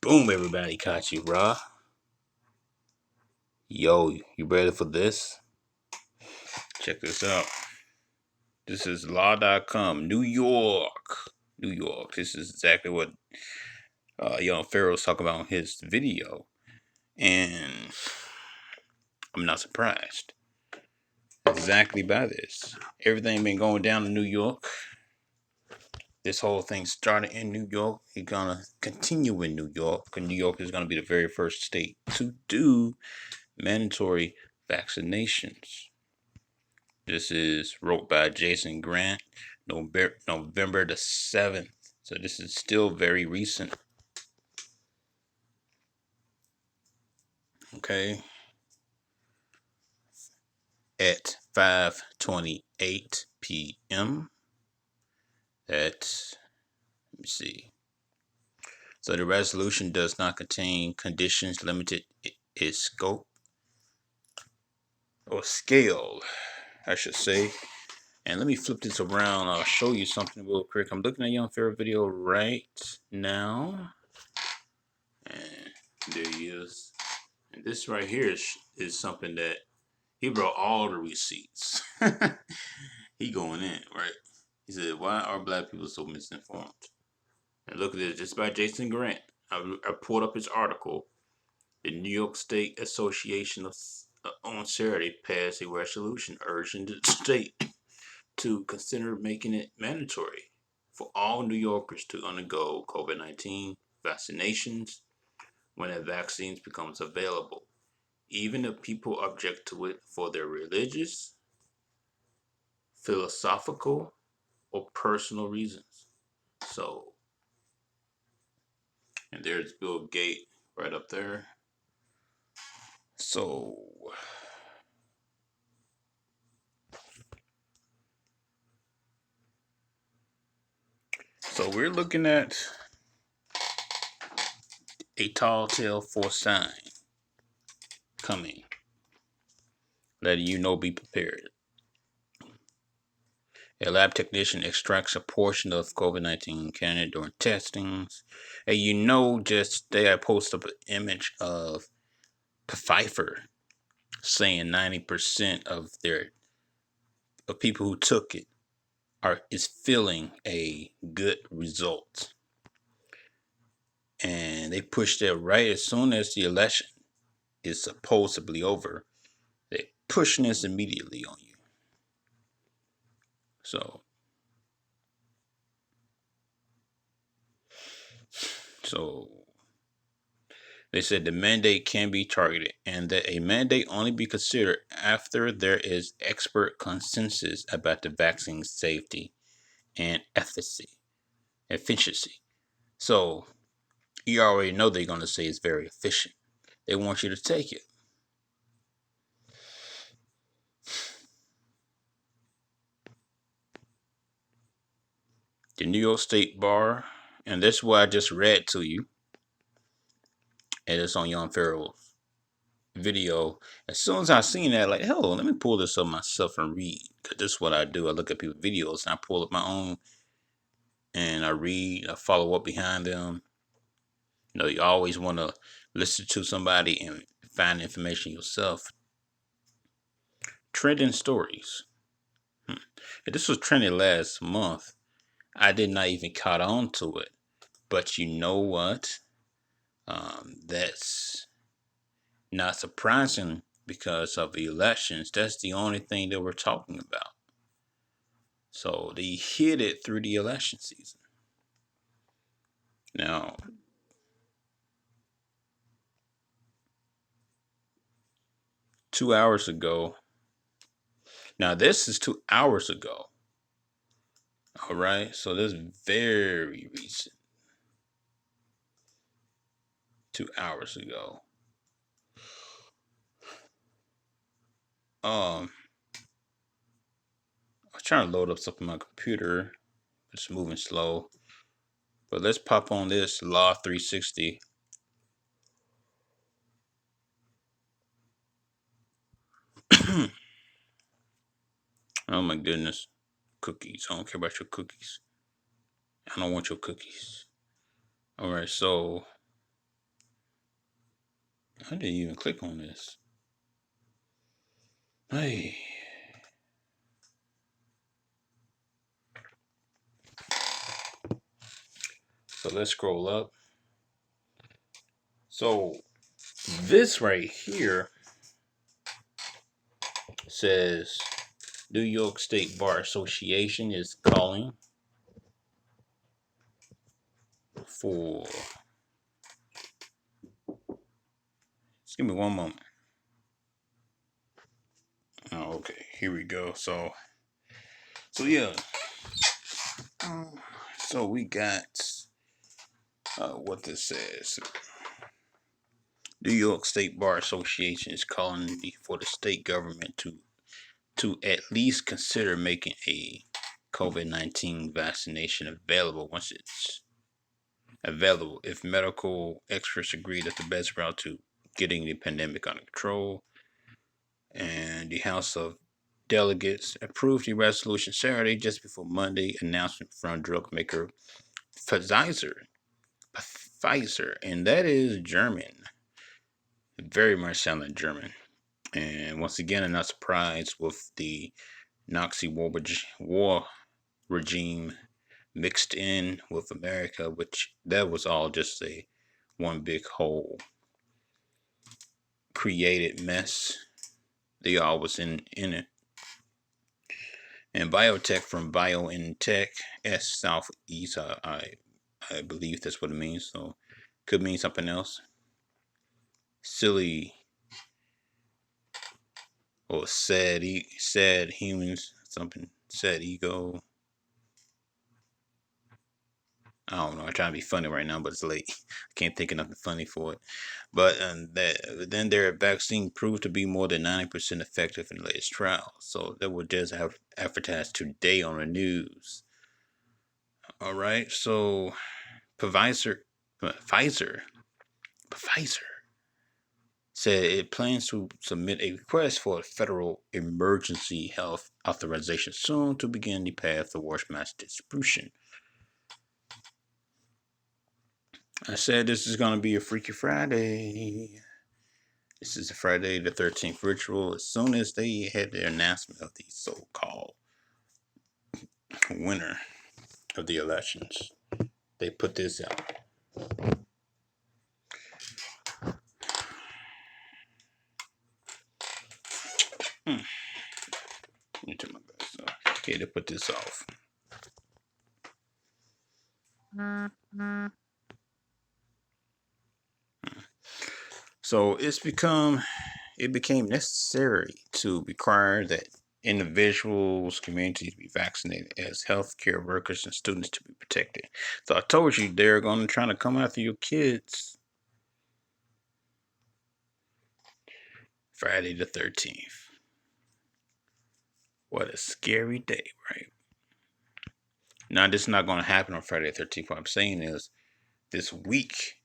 Boom, everybody caught you, raw. Yo, you ready for this? Check this out. This is law.com, New York. New York. This is exactly what Young Pharaoh's talking about in his video. And I'm not surprised. Exactly by this. Everything been going down in New York. This whole thing started in New York. It's gonna continue in New York. And New York is gonna be the very first state to do mandatory vaccinations. This is wrote by Jason Grant, November the 7th. So this is still very recent. Okay. At 5:28 p.m. Let me see. So the resolution does not contain conditions limited its scope or scale, I should say. And let me flip this around. I'll show you something real quick. I'm looking at Young Pharaoh video right now. And there he is. And this right here is something that he brought all the receipts. He going in, right? He said, why are black people so misinformed? And look at this, just by Jason Grant. I pulled up his article. The New York State Association on Saturday passed a resolution urging the state to consider making it mandatory for all New Yorkers to undergo COVID-19 vaccinations when a vaccine becomes available, even if people object to it for their religious, philosophical, or personal reasons. So, and there's Bill Gates right up there. So, we're looking at a tall tale for sign coming, letting you know be prepared. A lab technician extracts a portion of COVID-19 candidate during testings. And just there I post up an image of Pfeiffer saying 90% of people who took it is feeling a good result. And they pushed it right as soon as the election is supposedly over. They pushing this immediately on you. So they said the mandate can be targeted and that a mandate only be considered after there is expert consensus about the vaccine's safety and efficiency. So you already know they're going to say it's very efficient. They want you to take it. The New York State Bar, and that's what I just read to you, and it's on Young Pharaoh's video. As soon as I seen that, like, hell, let me pull this up myself and read, because this is what I do. I look at people's videos and I pull up my own and I read, I follow up behind them. You always want to listen to somebody and find information yourself. Trending stories. This was trending last month. I did not even caught on to it. But you know what? That's not surprising because of the elections. That's the only thing that we're talking about. So they hid it through the election season. Now, 2 hours ago. Now, this is 2 hours ago. All right. So this is very recent. 2 hours ago. I was trying to load up something on my computer. It's moving slow. But let's pop on this Law 360. Oh my goodness. Cookies. I don't care about your cookies. I don't want your cookies. Alright, so I didn't even click on this. Hey. So let's scroll up. So this right here says New York State Bar Association is calling for. Just give me one moment. Oh, okay, here we go. So yeah. So we got what this says. New York State Bar Association is calling for the state government to at least consider making a COVID-19 vaccination available once it's available if medical experts agree that the best route to getting the pandemic under control. And the House of Delegates approved the resolution Saturday just before Monday announcement from drug maker Pfizer. Pfizer, and that is German. Very much sounding German. And once again, I'm not surprised with the Nazi war regime mixed in with America, which that was all just a one big whole created mess. They all was in it. And biotech from BioNTech, S Southeast, I believe that's what it means. So could mean something else. Silly or sad humans, something sad ego. I don't know. I'm trying to be funny right now, but it's late. I can't think of nothing funny for it. But then their vaccine proved to be more than 90% effective in the latest trial. So that was just advertised today on the news. All right. So Pfizer, Pfizer, Pfizer said it plans to submit a request for a federal emergency health authorization soon to begin the path towards mass distribution. I said this is going to be a Freaky Friday. This is a Friday the 13th ritual. As soon as they had their announcement of the so-called winner of the elections, they put this out. Let me turn my best off. Okay, they put this off. So it became necessary to require that individuals, communities be vaccinated as healthcare workers and students to be protected. So I told you they're going to try to come after your kids. Friday the 13th. What a scary day, right? Now, this is not going to happen on Friday the 13th. What I'm saying is this week,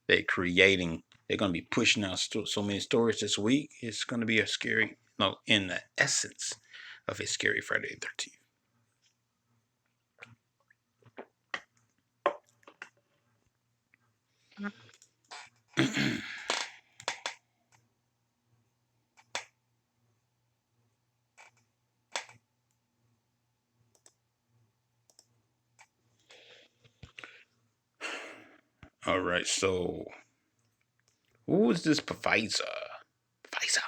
they're going to be pushing out so many stories this week. It's going to be a scary, no, in the essence of a scary Friday the 13th. All right, so who is this Pfizer? Pfizer.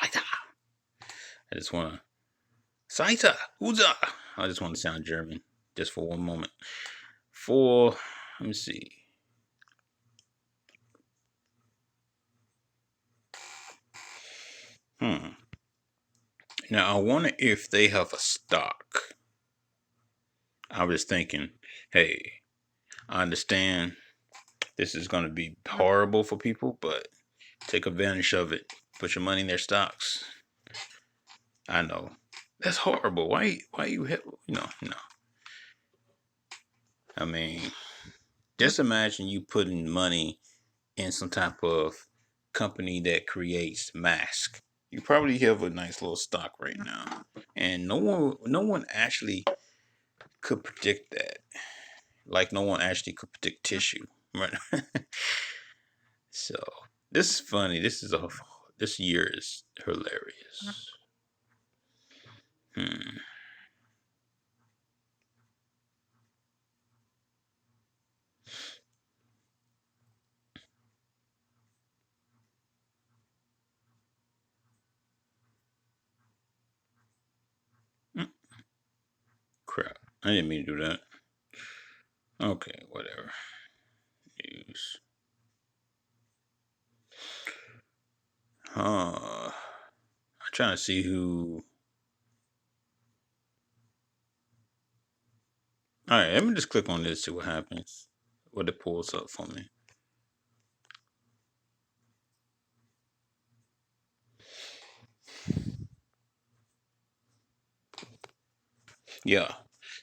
Pfizer. I just want to. Pfizer. Who's up? I just want to sound German just for one moment. Let me see. Now, I wonder if they have a stock. I was thinking, hey, I understand this is going to be horrible for people, but take advantage of it. Put your money in their stocks. I know that's horrible. Why you hit? No. I mean, just imagine you putting money in some type of company that creates masks. You probably have a nice little stock right now, and no one actually could predict that. Like no one actually could predict tissue, right? So This is funny. This year is hilarious. Hmm. Mm, crap. I didn't mean to do that. Okay, whatever. News. I'm trying to see who. All right, let me just click on this, see what happens. What it pulls up for me. Yeah.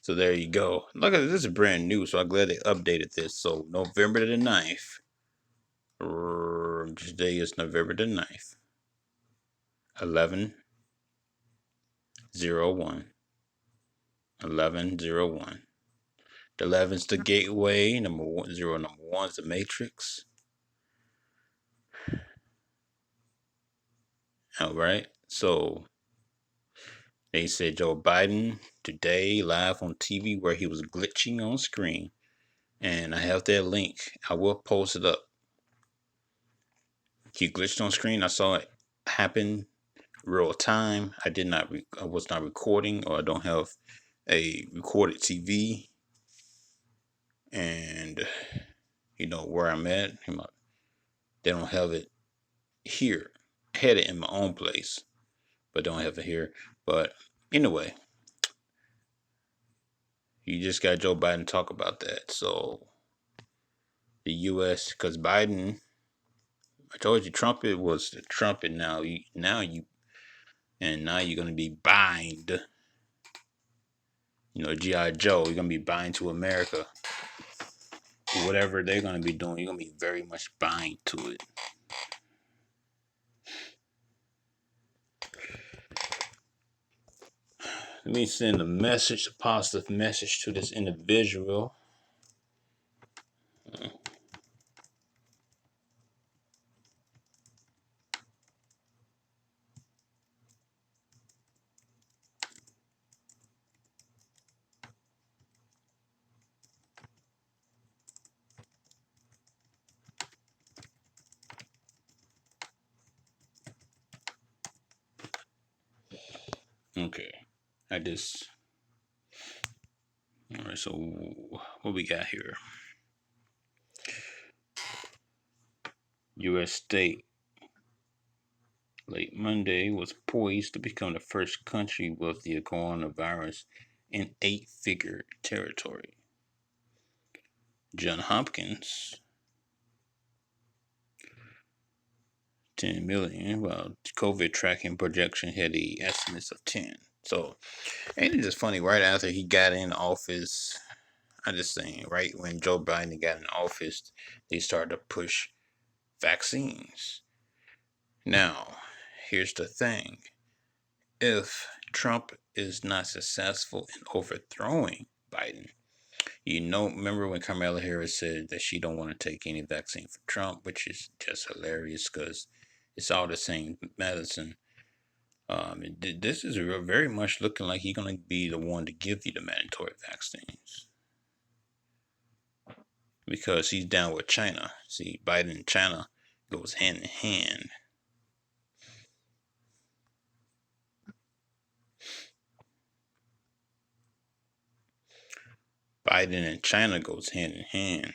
So there you go. Look at this, is brand new, so I'm glad they updated this. So November the 9th. Today is November the 9th. 1101. 1101. The 11's the gateway. Number one is the matrix. All right. So they said Joe Biden today live on TV where he was glitching on screen. And I have that link. I will post it up. He glitched on screen. I saw it happen real time. I was not recording, or I don't have a recorded TV. And where I'm at, they don't have it here. I had it in my own place, but don't have it here. But anyway, you just got Joe Biden talk about that. So the U.S. because Biden, I told you Trump it was the Trump, and now you're gonna be bind. GI Joe, you're gonna be bind to America. Whatever they're gonna be doing, you're gonna be very much bind to it. Let me send a positive message to this individual. Okay, I just. All right, so what we got here? U.S. state late Monday was poised to become the first country with the coronavirus in eight-figure territory. John Hopkins, 10 million, while COVID tracking projection had the estimates of 10. So, ain't it just funny? Right after he got in office, I'm just saying, right when Joe Biden got in office, they started to push vaccines. Now, here's the thing. If Trump is not successful in overthrowing Biden, remember when Kamala Harris said that she don't want to take any vaccine for Trump, which is just hilarious because it's all the same medicine. This is very much looking like he's going to be the one to give you the mandatory vaccines because he's down with China. See, Biden and China goes hand in hand. Biden and China goes hand in hand.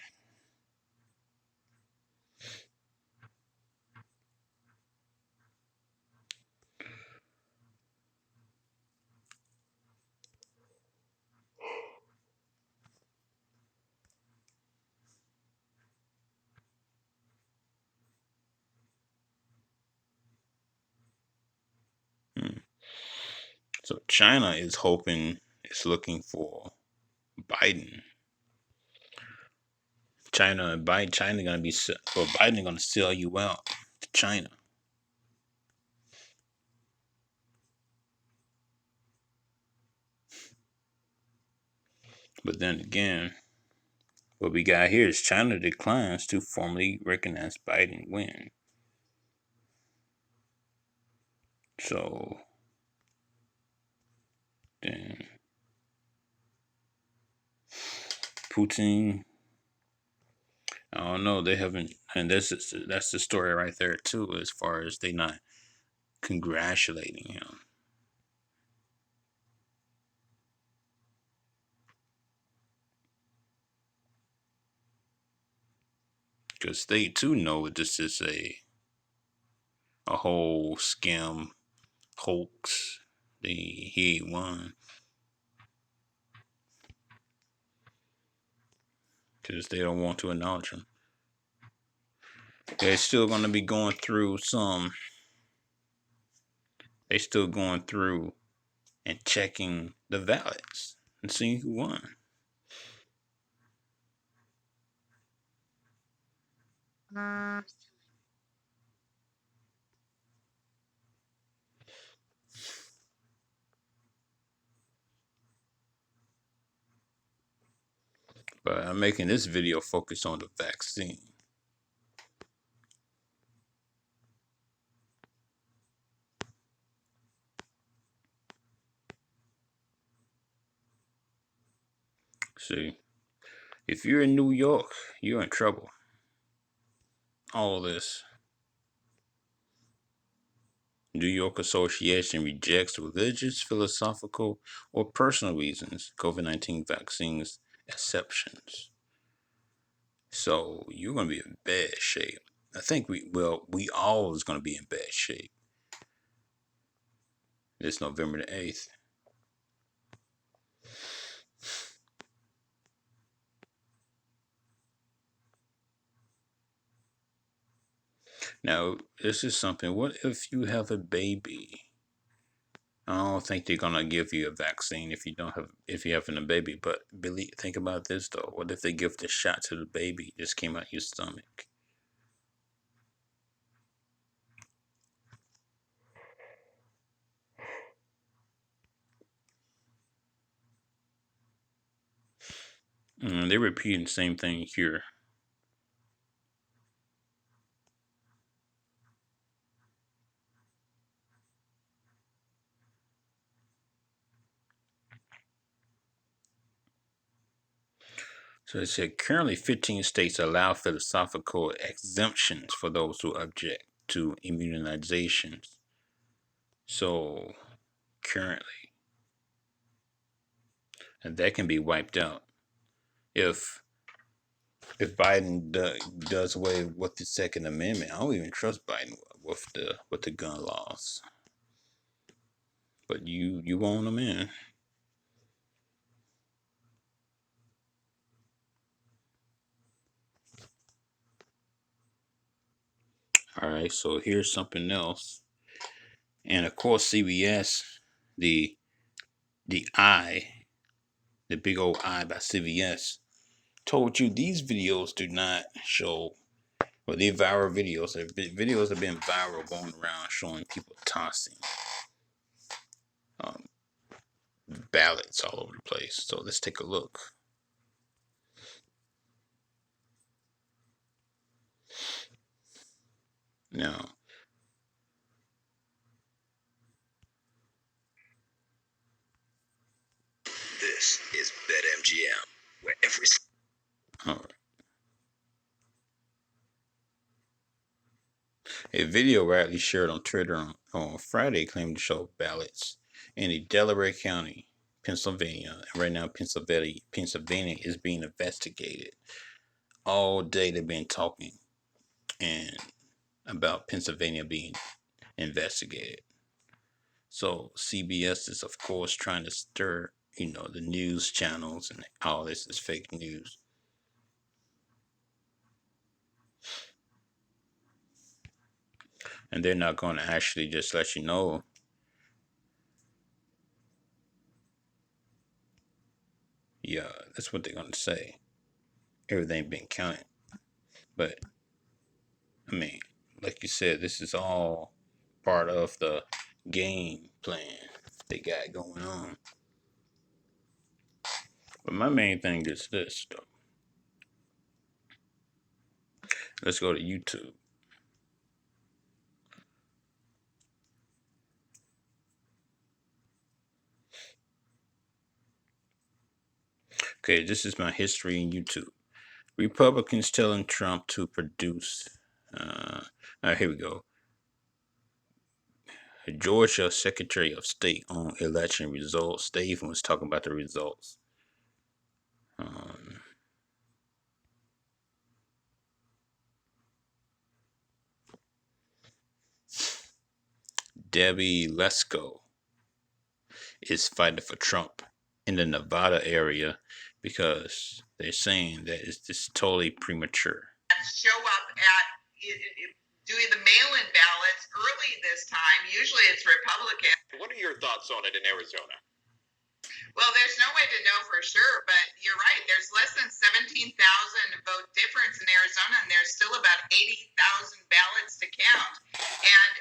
Hmm. So China is looking for Biden. China gonna be, or Biden gonna sell you out to China. But then again, what we got here is China declines to formally recognize Biden win. So then Putin, I don't know. They haven't, and that's the story right there too. As far as they not congratulating him, because they too know this is a whole scam hoax. He ain't won because they don't want to acknowledge him. They're still going to be going through some. They still going through and checking the ballots and seeing who won. But I'm making this video focus on the vaccine. See, if you're in New York, you're in trouble. All this. New York Association rejects religious, philosophical, or personal reasons COVID-19 vaccines exceptions. So you're gonna be in bad shape. I think we all is gonna be in bad shape this November the 8th. Now, this is something. What if you have a baby? I don't think they're gonna give you a vaccine if you having a baby. But Billy, think about this though. What if they give the shot to the baby just came out your stomach? They're repeating the same thing here. So it said currently 15 states allow philosophical exemptions for those who object to immunizations. So currently, and that can be wiped out if Biden does away with the Second Amendment. I don't even trust Biden with the gun laws. But you want them in. All right. So here's something else. And of course, CBS, the the eye, the big old eye by CBS, told you these videos do not show. Well, these viral videos. Videos have been viral going around showing people tossing um, ballots all over the place. So let's take a look. Now, this is BetMGM, where every. All right. A video widely shared on Twitter on Friday claimed to show ballots in the Delaware County, Pennsylvania. And right now, Pennsylvania is being investigated. All day they've been talking and about Pennsylvania being investigated. So CBS is of course trying to stir, the news channels and all this is fake news. And they're not going to actually just let you know. Yeah, that's what they're going to say. Everything being counted. But I mean, like you said, this is all part of the game plan they got going on. But my main thing is this, though. Let's go to YouTube. Okay, this is my history in YouTube. Republicans telling Trump to produce. Here we go. Georgia Secretary of State on election results. They even was talking about the results. Debbie Lesko is fighting for Trump in the Nevada area because they're saying that it's just totally premature. Show up at doing the mail-in ballots early this time. Usually it's Republican. What are your thoughts on it in Arizona? Well, there's no way to know for sure, but you're right. There's less than 17,000 vote difference in Arizona, and there's still about 80,000 ballots to count. And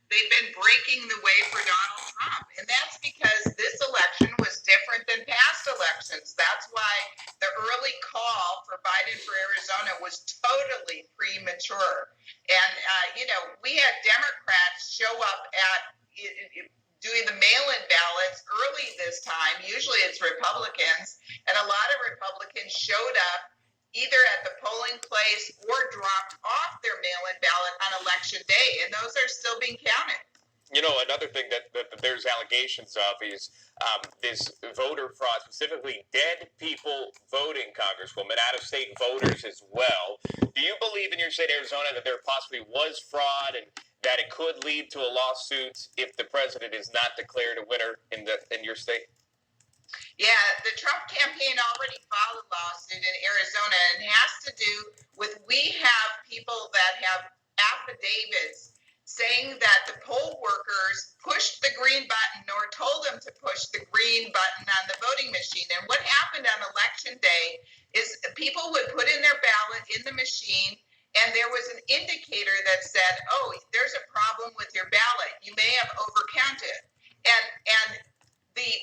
they've been breaking the way for Donald Trump. And that's because this election was different than past elections. That's why the early call for Biden for Arizona was totally premature. And, we had Democrats show up at doing the mail-in ballots early this time. Usually it's Republicans, and a lot of Republicans showed up either at the polling place or dropped off their mail-in ballot on election day, and those are still being counted. Another thing that there's allegations of is this voter fraud, specifically dead people voting, Congresswoman, out-of-state voters as well. Do you believe in your state, Arizona, that there possibly was fraud and that it could lead to a lawsuit if the president is not declared a winner in your state? Yeah, the Trump campaign already filed a lawsuit in Arizona, and it has to do with we have people that have affidavits saying that the poll workers pushed the green button or told them to push the green button on the voting machine. And what happened on election day is people would put in their ballot in the machine, and there was an indicator that said, oh, there's a problem with your ballot. You may have overcounted. And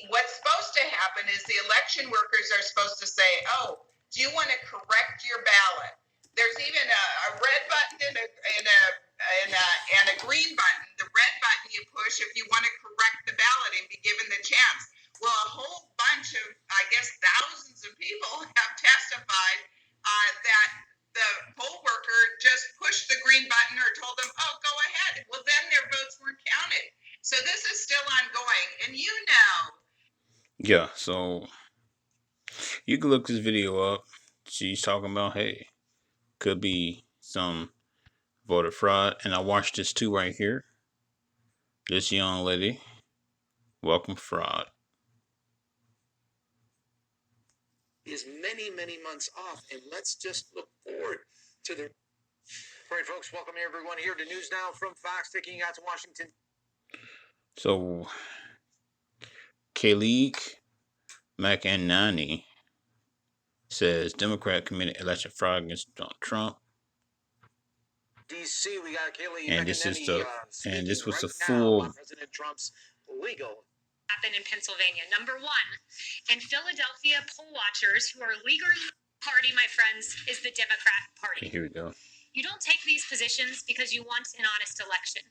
what's supposed to happen is the election workers are supposed to say, oh, do you want to correct your ballot? There's even a red button and a green button. The red button you push if you want to correct the ballot and be given the chance. Well, a whole bunch of, I guess, thousands of people have testified that the poll worker just pushed the green button or told them, oh, go ahead. Well, then their votes weren't counted. So this is still ongoing. And Yeah, so you can look this video up. She's talking about, hey, could be some voter fraud. And I watched this too right here. This young lady, welcome fraud. Is many, many months off, and let's just look forward to the... All right, folks, welcome everyone here to News Now from Fox, taking you out to Washington. So, Kayleigh McEnany says Democrat committed election fraud against Donald Trump. DC, we got Kayleigh and this is the and this was right the full President Trump's legal happened in Pennsylvania. Number one, in Philadelphia, poll watchers who are legally party, my friends, is the Democrat Party. Okay, here we go. You don't take these positions because you want an honest election.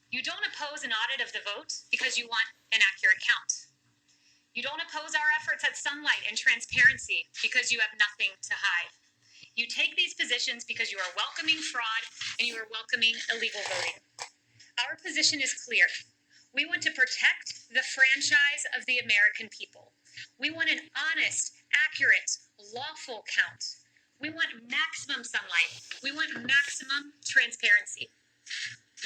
You don't oppose an audit of the vote because you want an accurate count. You don't oppose our efforts at sunlight and transparency because you have nothing to hide. You take these positions because you are welcoming fraud and you are welcoming illegal voting. Our position is clear. We want to protect the franchise of the American people. We want an honest, accurate, lawful count. We want maximum sunlight. We want maximum transparency.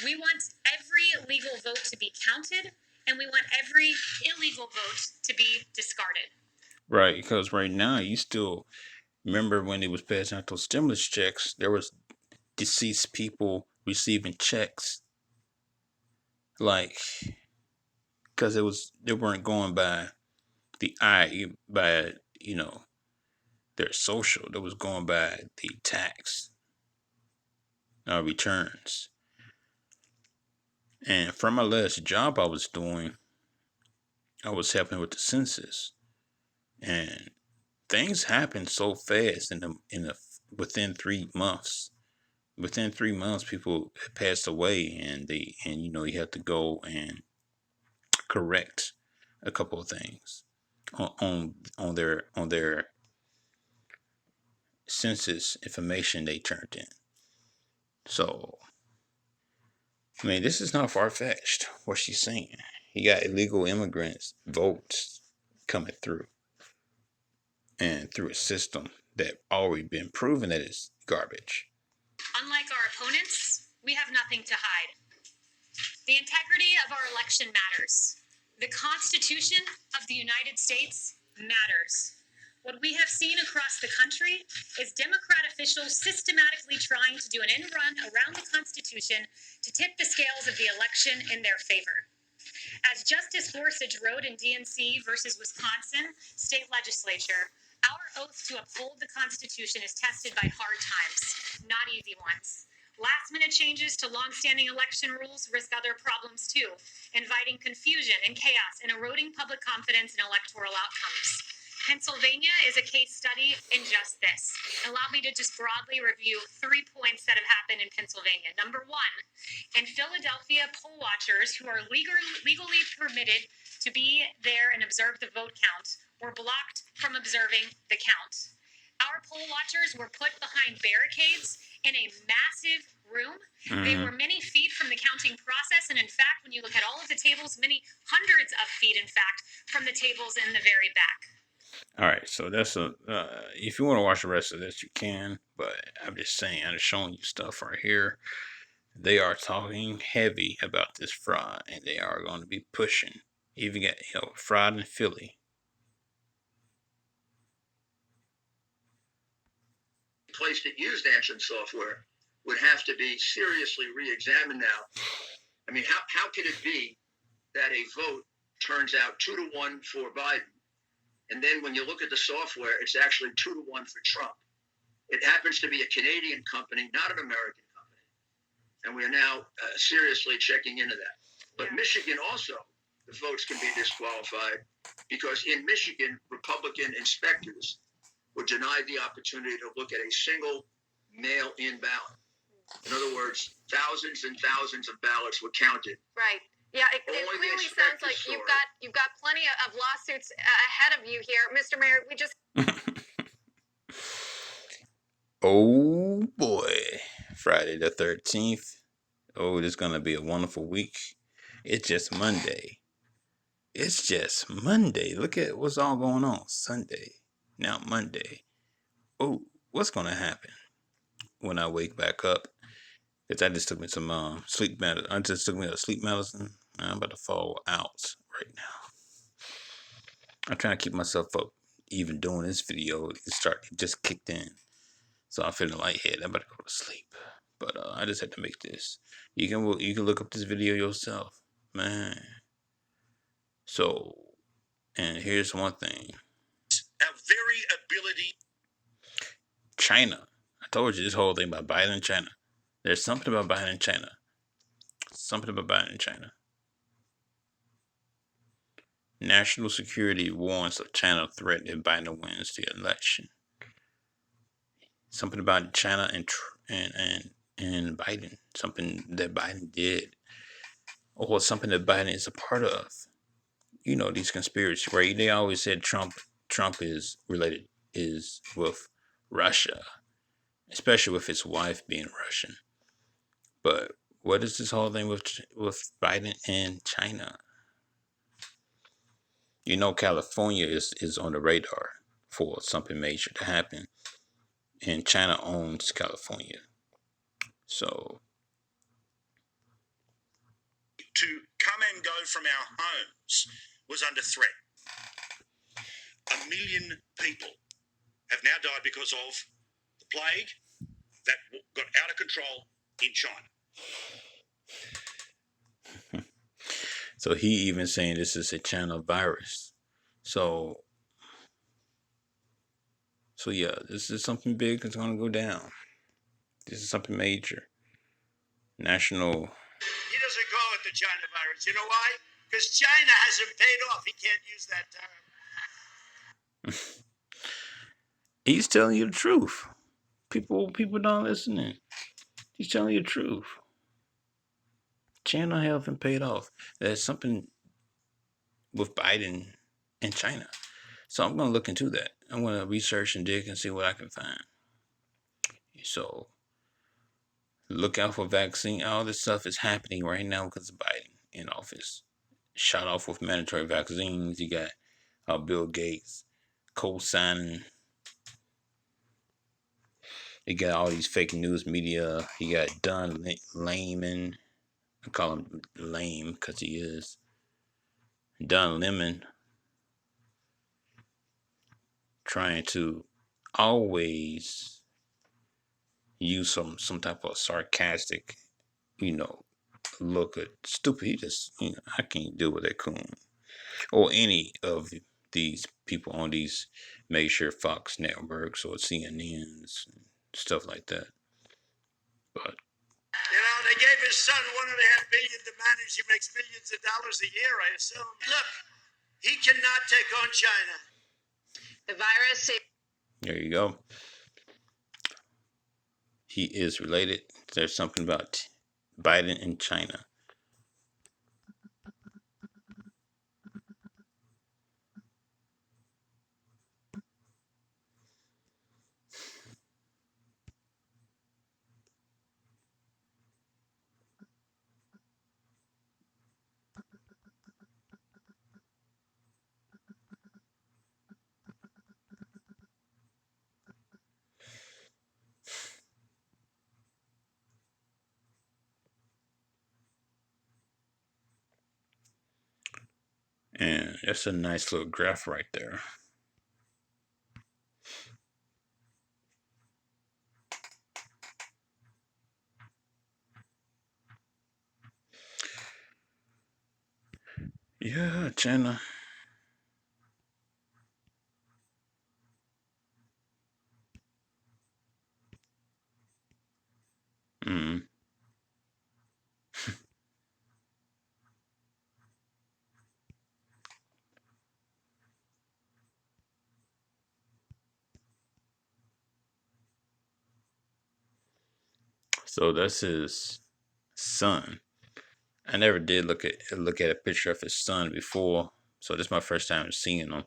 We want every legal vote to be counted, and we want every illegal vote to be discarded. Right, because right now you still remember when it was passing out those stimulus checks, there was deceased people receiving checks, like, because they weren't going by their social. They was going by the tax returns. And from my last job I was doing, I was helping with the census, and things happened so fast within 3 months. Within 3 months, people had passed away, and you have to go and correct a couple of things. on their census information they turned in. So, I mean, this is not far-fetched, what she's saying. You got illegal immigrants votes coming through, and through a system that already been proven that it's garbage. Unlike our opponents, we have nothing to hide. The integrity of our election matters. The Constitution of the United States matters. What we have seen across the country is Democrat officials systematically trying to do an end run around the Constitution to tip the scales of the election in their favor. As Justice Gorsuch wrote in DNC versus Wisconsin state legislature, our oath to uphold the Constitution is tested by hard times, not easy ones. Last-minute changes to long-standing election rules risk other problems too, inviting confusion and chaos and eroding public confidence in electoral outcomes. Pennsylvania is a case study in just this. Allow me to just broadly review 3 points that have happened in Pennsylvania. Number one, in Philadelphia, poll watchers who are legally permitted to be there and observe the vote count were blocked from observing the count. Our poll watchers were put behind barricades in a massive room. They were many feet from the counting process, and in fact, when you look at all of the tables, many hundreds of feet, in fact, from the tables in the very back. All right, so that's a. If you want to watch the rest of this, you can. But I'm just saying, I'm just showing you stuff right here. They are talking heavy about this fraud, and they are going to be pushing. Even get fraud in Philly. Place that used ancient software would have to be seriously re-examined now. I mean, how could it be that a vote turns out 2-1 for Biden, and then when you look at the software, it's actually 2-1 for Trump? It happens to be a Canadian company, not an American company, and we are now seriously checking into that. But Michigan also, the votes can be disqualified because in Michigan, Republican inspectors were denied the opportunity to look at a single mail-in ballot. In other words, thousands and thousands of ballots were counted. Right. Yeah, it clearly sounds like you've got plenty of lawsuits ahead of you here, Mr. Mayor. We just Oh boy, Friday the 13th. Oh, this is gonna be a wonderful week. It's just Monday. It's just Monday. Look at what's all going on. Sunday, now Monday. Oh, what's gonna happen when I wake back up? Because I just took me some sleep medicine. I just took me a sleep medicine. I'm about to fall out right now. I'm trying to keep myself up. Even doing this video, it just kicked in. So I'm feeling lightheaded. I'm about to go to sleep. But I just had to make this. You can look up this video yourself, man. So, and here's one thing. Our very ability. China. I told you this whole thing about Biden and China. There's something about Biden and China. Something about Biden and China. National security warns of China threat if Biden wins the election. Something about China and Biden. Something that Biden did, or something that Biden is a part of. You know, these conspiracies, right? They always said Trump is with Russia, especially with his wife being Russian. But what is this whole thing with Biden and China? You know, California is on the radar for something major to happen, and China owns California. So to come and go from our homes was under threat. 1 million people have now died because of the plague that got out of control in China. So he even saying this is a China virus. So yeah, this is something big that's gonna go down. This is something major. National. He doesn't call it the China virus. You know why? Because China hasn't paid off. He can't use that term. He's telling you the truth. People don't listen. He's telling you the truth. China haven't paid off. There's something with Biden and China. So I'm going to look into that. I'm going to research and dig and see what I can find. So look out for vaccine. All this stuff is happening right now because of Biden in office. Shot off with mandatory vaccines. You got Bill Gates co-signing. You got all these fake news media. You got Don Lemon. I call him lame because he is. Don Lemon trying to always use some type of sarcastic, look at stupid. He just, I can't deal with that coon or any of these people on these major Fox networks or CNNs and stuff like that. But they gave his son $1.5 billion to manage. He makes millions of dollars a year, I assume. Look, he cannot take on China. The virus. There you go. He is related. There's something about Biden and China. And that's a nice little graph right there. Yeah, China. Mm. So that's his son. I never did look at a picture of his son before, so this is my first time seeing him.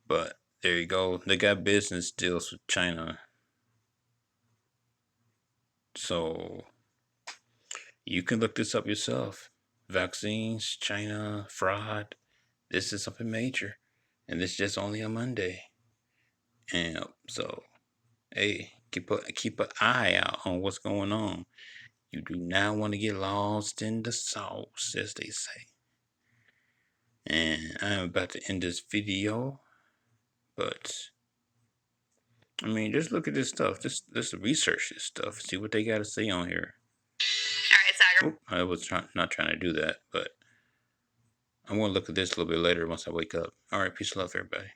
But there you go. They got business deals with China, so you can look this up yourself. Vaccines, China, fraud. This is something major, and this is just only a Monday. And so, hey, keep an eye out on what's going on. You do not want to get lost in the sauce, as they say. And I'm about to end this video, but I mean, just look at this stuff. Just research this stuff. See what they got to say on here. All right, Sagar. I was not trying to do that, but I'm going to look at this a little bit later once I wake up. All right, peace and love, everybody.